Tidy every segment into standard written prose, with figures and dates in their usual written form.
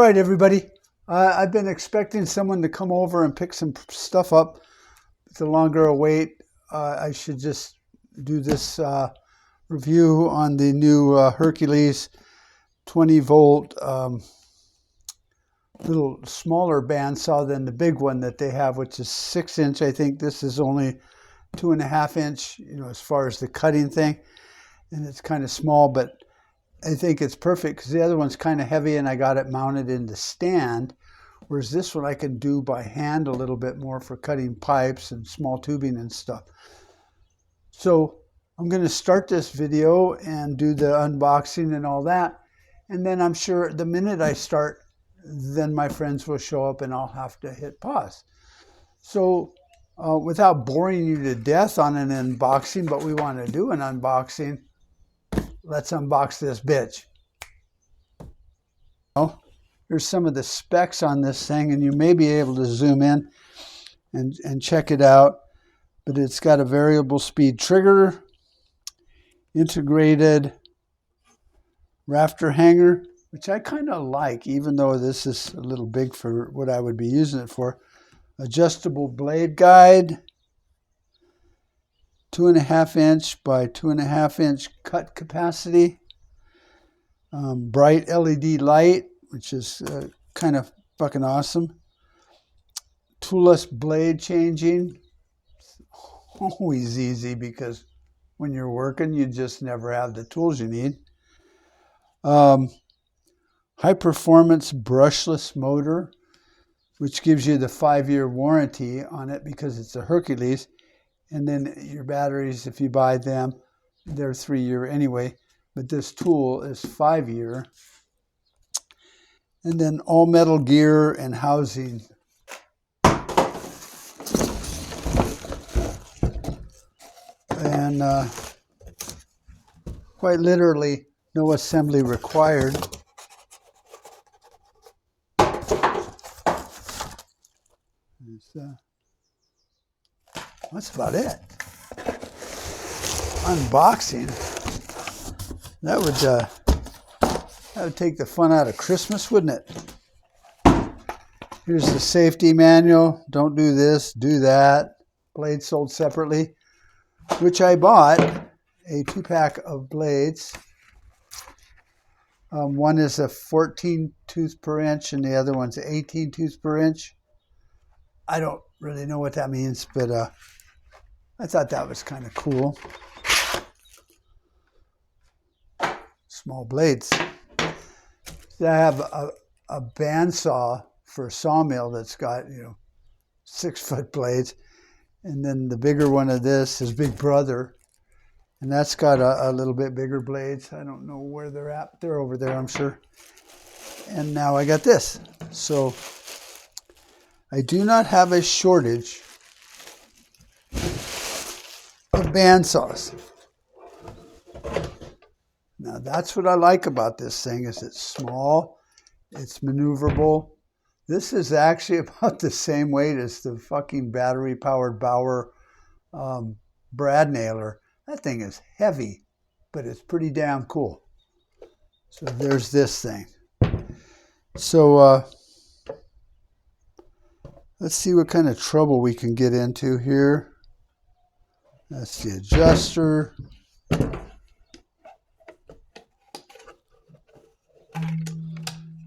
All right, everybody. I've been expecting someone to come over and pick some stuff up. It's a longer wait. I should just do this review on the new Hercules 20-volt little smaller bandsaw than the big one that they have, which is 6-inch. I think this is only 2.5-inch, as far as the cutting thing. And it's kind of small, but I think it's perfect because the other one's kind of heavy and I got it mounted in the stand. Whereas this one I can do by hand a little bit more for cutting pipes and small tubing and stuff. So I'm going to start this video and do the unboxing and all that. And then I'm sure the minute I start, then my friends will show up and I'll have to hit pause. So without boring you to death on an unboxing, but we want to do an unboxing, let's unbox this bitch. Here's some of the specs on this thing, and you may be able to zoom in and check it out. But it's got a variable speed trigger, integrated rafter hanger, which I kind of like, even though this is a little big for what I would be using it for. Adjustable blade guide, 2.5-inch by 2.5-inch cut capacity. Bright LED light, which is kind of fucking awesome. Toolless blade changing. Always easy because when you're working, you just never have the tools you need. High performance brushless motor, which gives you the 5-year warranty on it because it's a Hercules. And then your batteries, if you buy them, they're 3-year anyway. But this tool is 5-year. And then all metal gear and housing. And quite literally, no assembly required. That's about it. Unboxing. That would take the fun out of Christmas, wouldn't it? Here's the safety manual. Don't do this, do that. Blades sold separately, which I bought a 2-pack of blades. One is a 14 tooth per inch and the other one's 18 tooth per inch. I don't really know what that means, but I thought that was kind of cool. Small blades. I have a bandsaw for a sawmill that's got 6-foot blades, and then the bigger one of this is Big Brother, and that's got a little bit bigger blades. I don't know where they're at. They're over there, I'm sure. And now I got this. So I do not have a shortage of bandsaws. Now that's what I like about this thing, is it's small, it's maneuverable. This is actually about the same weight as the fucking battery-powered Bauer brad nailer. That thing is heavy, but it's pretty damn cool. So there's this thing. So let's see what kind of trouble we can get into here. That's the adjuster.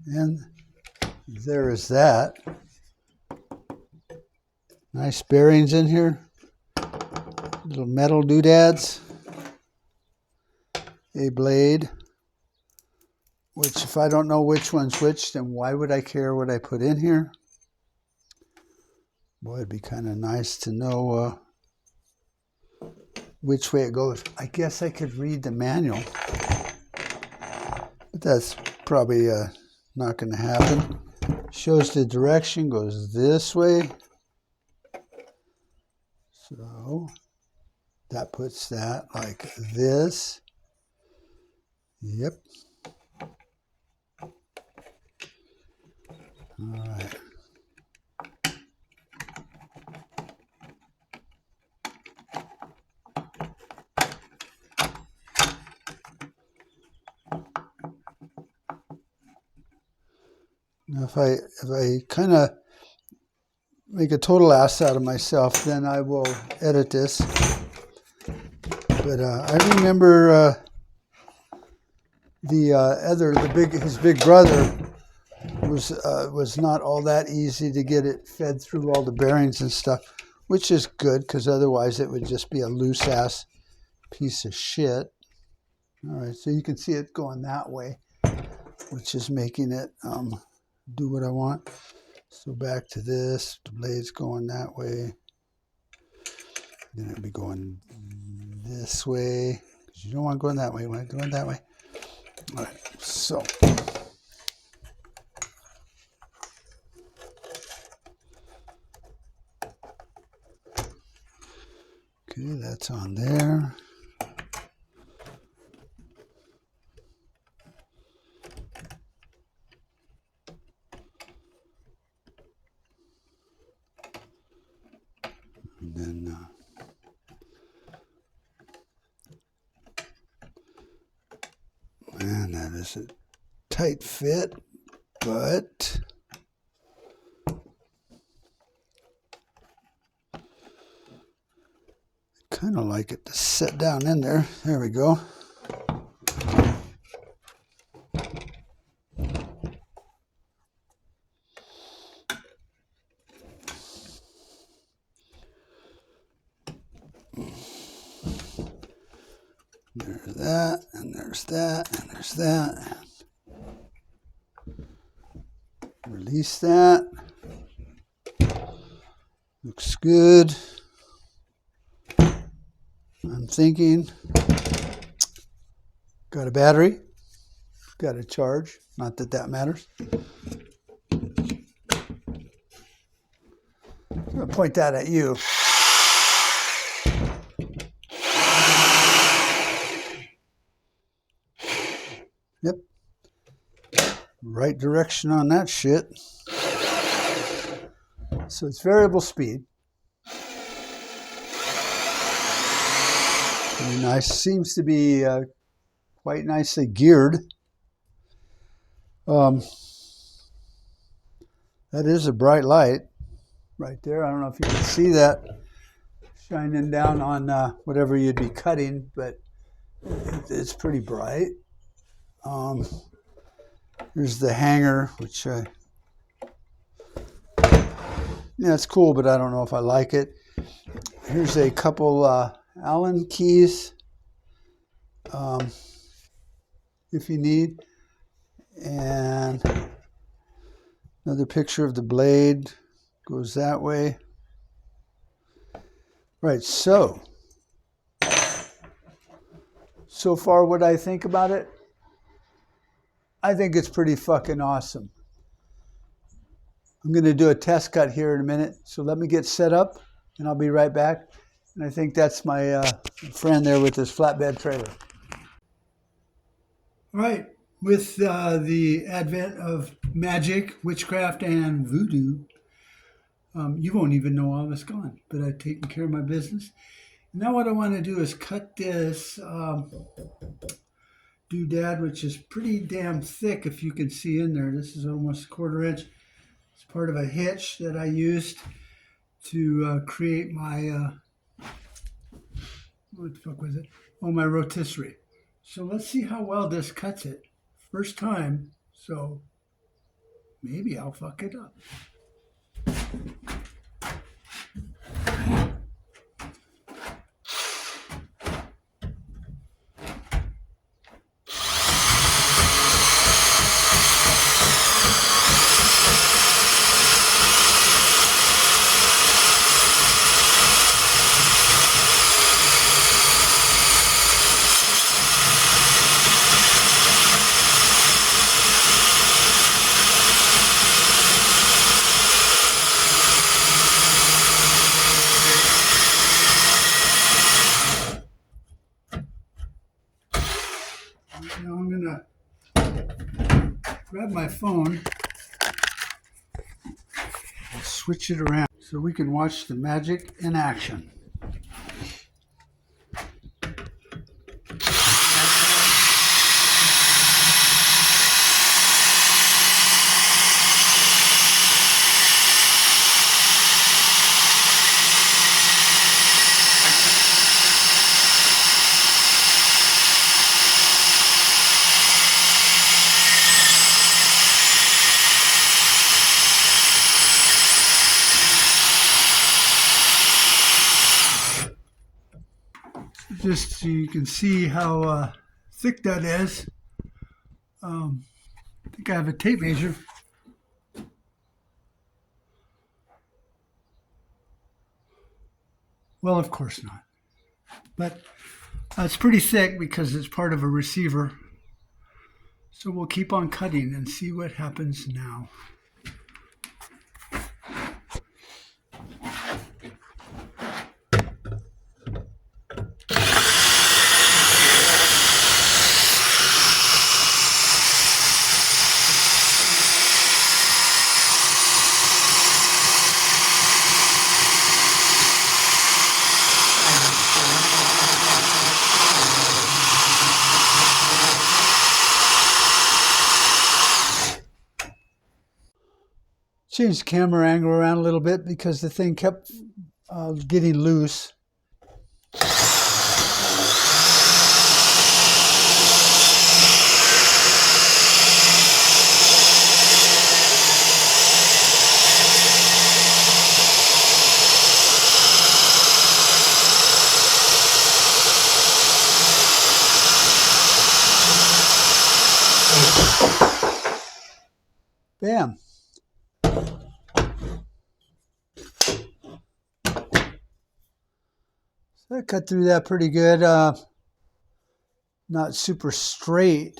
And there is that. Nice bearings in here. Little metal doodads. A blade. Which, if I don't know which one's which, then why would I care what I put in here? Boy, it'd be kind of nice to know which way it goes. I guess I could read the manual. But that's probably not going to happen. Shows the direction, goes this way. So that puts that like this. Yep. All right. If I kind of make a total ass out of myself, then I will edit this. But I remember his big brother was not all that easy to get it fed through all the bearings and stuff, which is good because otherwise it would just be a loose ass piece of shit. All right, so you can see it going that way, which is making it do what I want. So back to this, the blade's going that way. Then it'll be going this way, because you don't want it going that way, you want it going that way. All right, so. Okay, that's on there. And then man, that is a tight fit, but kind of like it to sit down in there. There we go. There's that, and there's that, and there's that. Release that. Looks good. I'm thinking, got a battery, got a charge, not that that matters. I'm going to point that at you. Yep. Right direction on that shit. So it's variable speed. Pretty nice. Seems to be quite nicely geared. That is a bright light right there. I don't know if you can see that shining down on whatever you'd be cutting, but it's pretty bright. Here's the hanger, which yeah, it's cool, but I don't know if I like it. Here's a couple Allen keys, if you need, and another picture of the blade goes that way. Right, so far what I think about it, I think it's pretty fucking awesome. I'm going to do a test cut here in a minute, so let me get set up and I'll be right back. And I think that's my friend there with his flatbed trailer. All right, with the advent of magic, witchcraft, and voodoo, you won't even know I was gone, but I've taken care of my business. Now what I want to do is cut this doodad, which is pretty damn thick, if you can see in there. This is almost 1/4 inch. It's part of a hitch that I used to create my, what the fuck was it? Oh, my rotisserie. So let's see how well this cuts it. First time, so maybe I'll fuck it up. Now I'm going to grab my phone and switch it around so we can watch the magic in action. just so you can see how thick that is. I think I have a tape measure. Well, of course not. But it's pretty thick because it's part of a receiver. So we'll keep on cutting and see what happens now. Changed the camera angle around a little bit because the thing kept getting loose. Bam. So I cut through that pretty good. Not super straight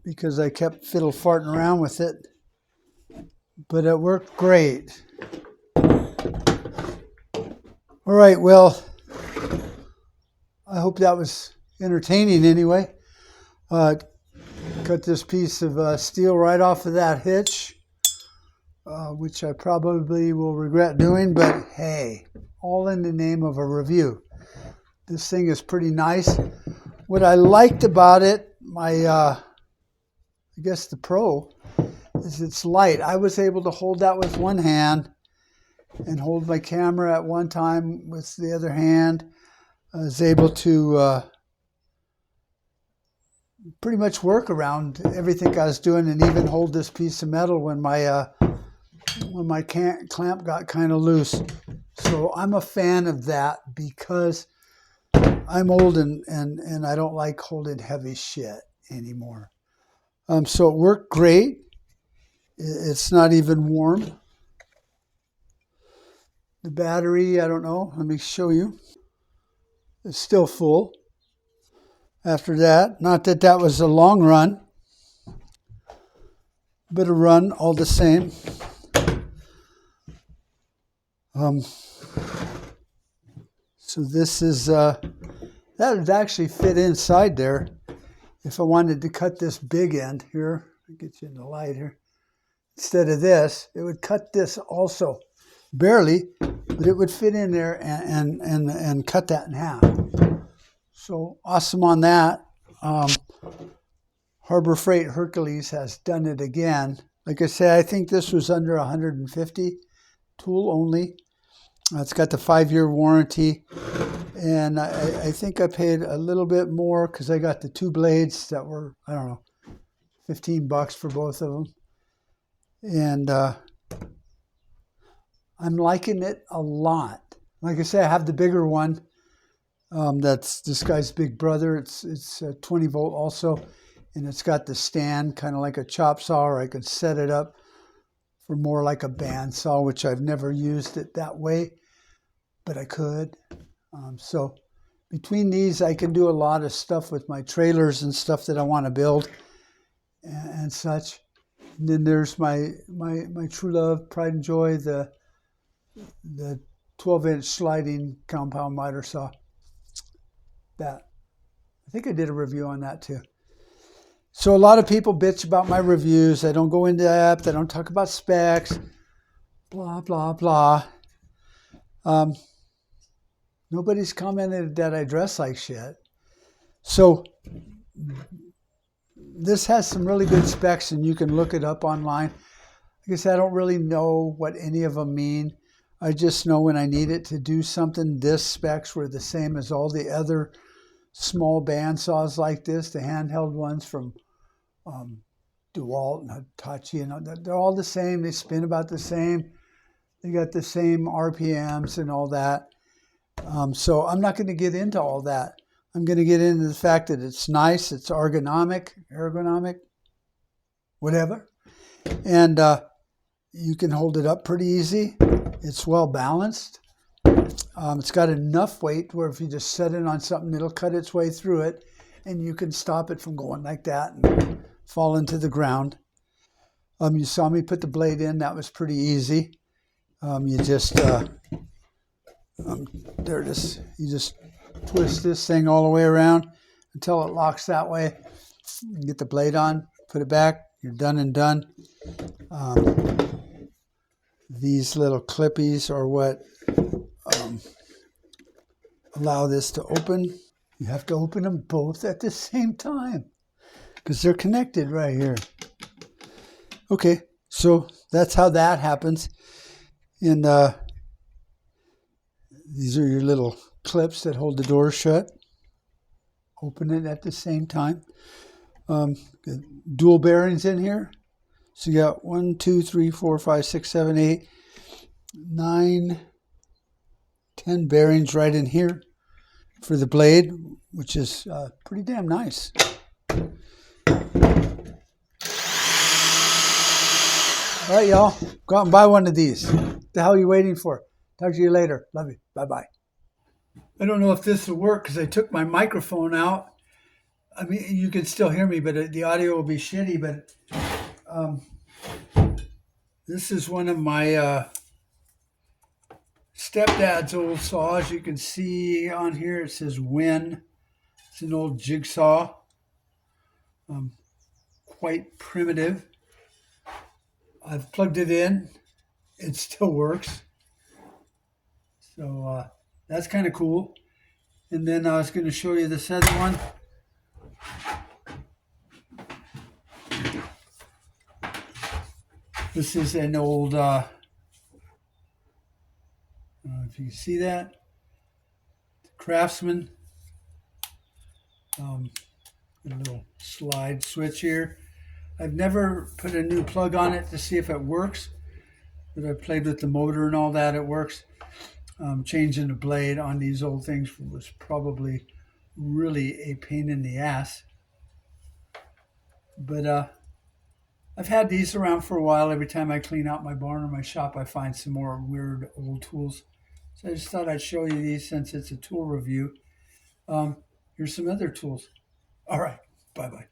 because I kept fiddle farting around with it, but it worked great. All right, well, I hope that was entertaining anyway. Cut this piece of steel right off of that hitch, which I probably will regret doing, but hey, all in the name of a review. This thing is pretty nice. What I liked about it, I guess the pro, is it's light. I was able to hold that with one hand and hold my camera at one time with the other hand. I was able to pretty much work around everything I was doing and even hold this piece of metal when my clamp got kind of loose. So I'm a fan of that because I'm old and I don't like holding heavy shit anymore. So it worked great. It's not even warm. The battery, I don't know. Let me show you. It's still full. After that, not that that was a long run, but a run all the same. So this is, that would actually fit inside there. If I wanted to cut this big end here, I'll get you in the light here. Instead of this, it would cut this also. Barely, but it would fit in there and cut that in half. So awesome on that. Harbor Freight Hercules has done it again. Like I said, I think this was under 150, tool only. It's got the 5-year warranty. And I think I paid a little bit more because I got the 2 blades that were, I don't know, $15 for both of them. And I'm liking it a lot. Like I say, I have the bigger one. That's this guy's big brother. It's 20 volt also, and it's got the stand, kind of like a chop saw, or I could set it up for more like a bandsaw, which I've never used it that way, but I could. So between these, I can do a lot of stuff with my trailers and stuff that I want to build and such. And then there's my true love, pride and joy, the 12-inch sliding compound miter saw. That. I think I did a review on that too. So a lot of people bitch about my reviews. I don't go into depth. I don't talk about specs. Blah, blah, blah. Nobody's commented that I dress like shit. So this has some really good specs and you can look it up online. Like I said, I don't really know what any of them mean. I just know when I need it to do something, this specs were the same as all the other small bandsaws like this, the handheld ones from DeWalt and Hitachi, they're all the same. They spin about the same. They got the same RPMs and all that. So I'm not going to get into all that. I'm going to get into the fact that it's nice, it's ergonomic, whatever. And you can hold it up pretty easy. It's well balanced. It's got enough weight where if you just set it on something, it'll cut its way through it, and you can stop it from going like that and fall into the ground. You saw me put the blade in. That was pretty easy. You just, there it is. You just twist this thing all the way around until it locks that way. You get the blade on, put it back. You're done and done. These little clippies are what allow this to open. You have to open them both at the same time because they're connected right here. Okay, so that's how that happens. And these are your little clips that hold the door shut. Open it at the same time. Dual bearings in here. So you got 1, 2, 3, 4, 5, 6, 7, 8, 9, 10 bearings right in here for the blade, which is pretty damn nice. All right, y'all. Go out and buy one of these. What the hell are you waiting for? Talk to you later. Love you. Bye-bye. I don't know if this will work because I took my microphone out. I mean, you can still hear me, but the audio will be shitty. But this is one of my stepdad's old saws. You can see on here it says Win. It's an old jigsaw. Quite primitive. I've plugged it in. It still works. So that's kind of cool. And then I was going to show you this other one. This is an old, I don't know if you can see that, Craftsman. A little slide switch here. I've never put a new plug on it to see if it works, but I played with the motor and all that. It works. Changing the blade on these old things was probably really a pain in the ass. But I've had these around for a while. Every time I clean out my barn or my shop, I find some more weird old tools. So I just thought I'd show you these since it's a tool review. Here's some other tools. All right. Bye-bye.